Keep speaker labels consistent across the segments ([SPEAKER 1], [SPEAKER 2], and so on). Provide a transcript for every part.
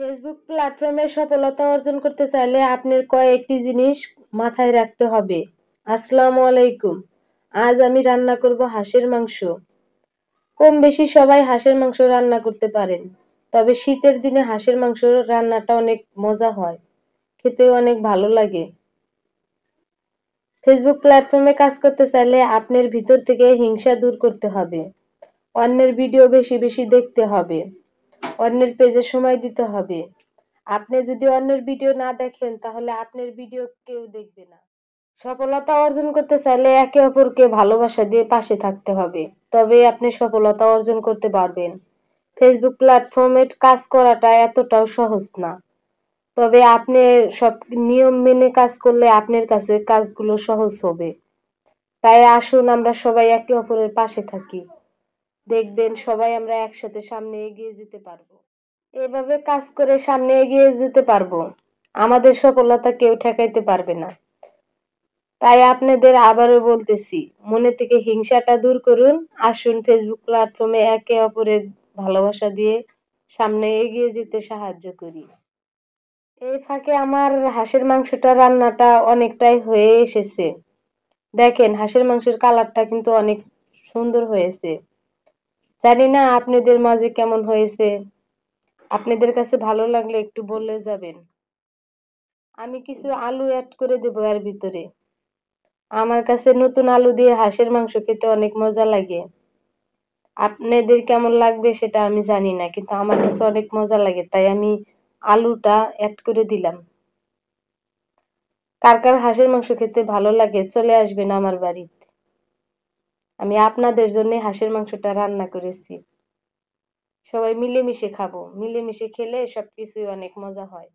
[SPEAKER 1] Facebook প্ল্যাটফর্মে সফলতা অর্জন করতে চাইলে আপনার কয়েকটি জিনিস মাথায় রাখতে হবে। আসসালামু আলাইকুম। আজ আমি রান্না করব হাঁসের মাংস। কম বেশি সবাই হাঁসের মাংস রান্না করতে পারেন, তবে শীতের দিনে হাঁসের মাংস রান্নাটা অনেক মজা হয়, খেতেও অনেক ভালো লাগে। ফেসবুক প্ল্যাটফর্মে কাজ করতে চাইলে আপনার ভিতর থেকে হিংসা দূর করতে হবে। অন্যের ভিডিও বেশি বেশি দেখতে হবে, অন্যের পেজে সময় দিতে হবে। আপনি যদি অন্যের ভিডিও না দেখেন তাহলে আপনার ভিডিও কেউ দেখবে না। সফলতা অর্জন করতে চাইলে একে অপরকে ভালোবাসা দিয়ে পাশে থাকতে হবে, তবেই আপনি সফলতা অর্জন করতে পারবেন। ফেসবুক প্ল্যাটফর্মে কাজ করাটা এতটাও সহজ না, তবে আপনি সব নিয়ম মেনে কাজ করলে আপনার কাছে কাজগুলো সহজ হবে। তাই আসুন আমরা সবাই একে অপরের পাশে থাকি, দেখবেন সবাই আমরা একসাথে সামনে এগিয়ে যেতে পারবো। এভাবে কাজ করে সামনে এগিয়ে যেতে পারবো, আমাদের সফলতা কেউ ঠেকাইতে পারবে না। তাই আপনাদের আবারও বলতেছি, মনে থেকে হিংসাটা দূর করুন। আসুন ফেসবুক প্ল্যাটফর্মে একে অপরের ভালোবাসা দিয়ে সামনে এগিয়ে যেতে সাহায্য করি। এই ফাঁকে আমার হাঁসের মাংসটা রান্নাটা অনেকটাই হয়ে এসেছে। দেখেন হাঁসের মাংসের কালারটা কিন্তু অনেক সুন্দর হয়েছে। জানি না আপনাদের মাঝে কেমন হয়েছে, আপনাদের কাছে ভালো লাগলে একটু বলে যাবেন। আমি কিছু আলু অ্যাড করে দেবো এর ভিতরে। আমার কাছে নতুন আলু দিয়ে হাঁসের মাংস খেতে অনেক মজা লাগে। আপনাদের কেমন লাগবে সেটা আমি জানি না, কিন্তু আমার কাছে অনেক মজা লাগে, তাই আমি আলুটা অ্যাড করে দিলাম। কার কার হাঁসের মাংস খেতে ভালো লাগে চলে আসবেন আমার বাড়িতে। আমি আপনাদের জন্য হাঁসের মাংসটা রান্না করেছি। সবাই মিলেমিশে খাবো, মিলেমিশে খেলে সবকিছুই অনেক মজা হয়।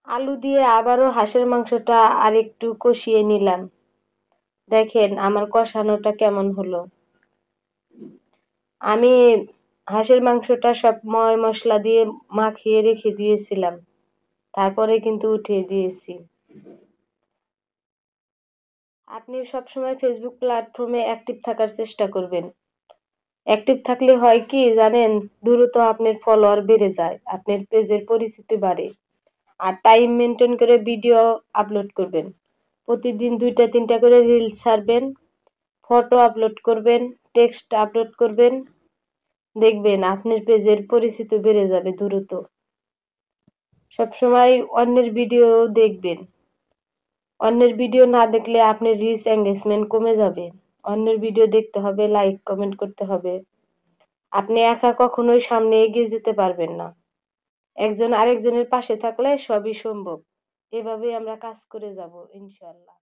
[SPEAKER 1] আলু দিয়ে আবারও হাঁসের মাংসটা আরেকটু কষিয়ে নিলাম। দেখেন আমার কষানোটা কেমন হলো। আমি হাঁসের মাংসটা সব ময় মশলা দিয়ে মাখিয়ে রেখে দিয়েছিলাম, তারপরে কিন্তু উঠিয়ে দিয়েছি। আপনি সবসময় ফেসবুক প্ল্যাটফর্মে অ্যাক্টিভ থাকার চেষ্টা করবেন। অ্যাক্টিভ থাকলে হয় কি জানেন, দ্রুত আপনার ফলোয়ার বেড়ে যায়, আপনার পেজের পরিচিতি বাড়ে। আর টাইম মেনটেন করে ভিডিও আপলোড করবেন। প্রতিদিন 2টা 3টা করে রিলস ছাড়বেন, ফটো আপলোড করবেন, টেক্সট আপলোড করবেন। দেখবেন আপনার পেজের পরিচিতি বেড়ে যাবে দ্রুত। সবসময় অন্যের ভিডিও দেখবেন। অন্যের ভিডিও না দেখলে আপনার রিচ এঙ্গেজমেন্ট কমে যাবে। অন্যের ভিডিও দেখতে হবে, লাইক কমেন্ট করতে হবে। আপনি একা কখনোই সামনে এগিয়ে যেতে পারবেন না। একজন আরেকজনের পাশে থাকলে সবই সম্ভব। এভাবেই আমরা কাজ করে যাব ইনশাআল্লাহ।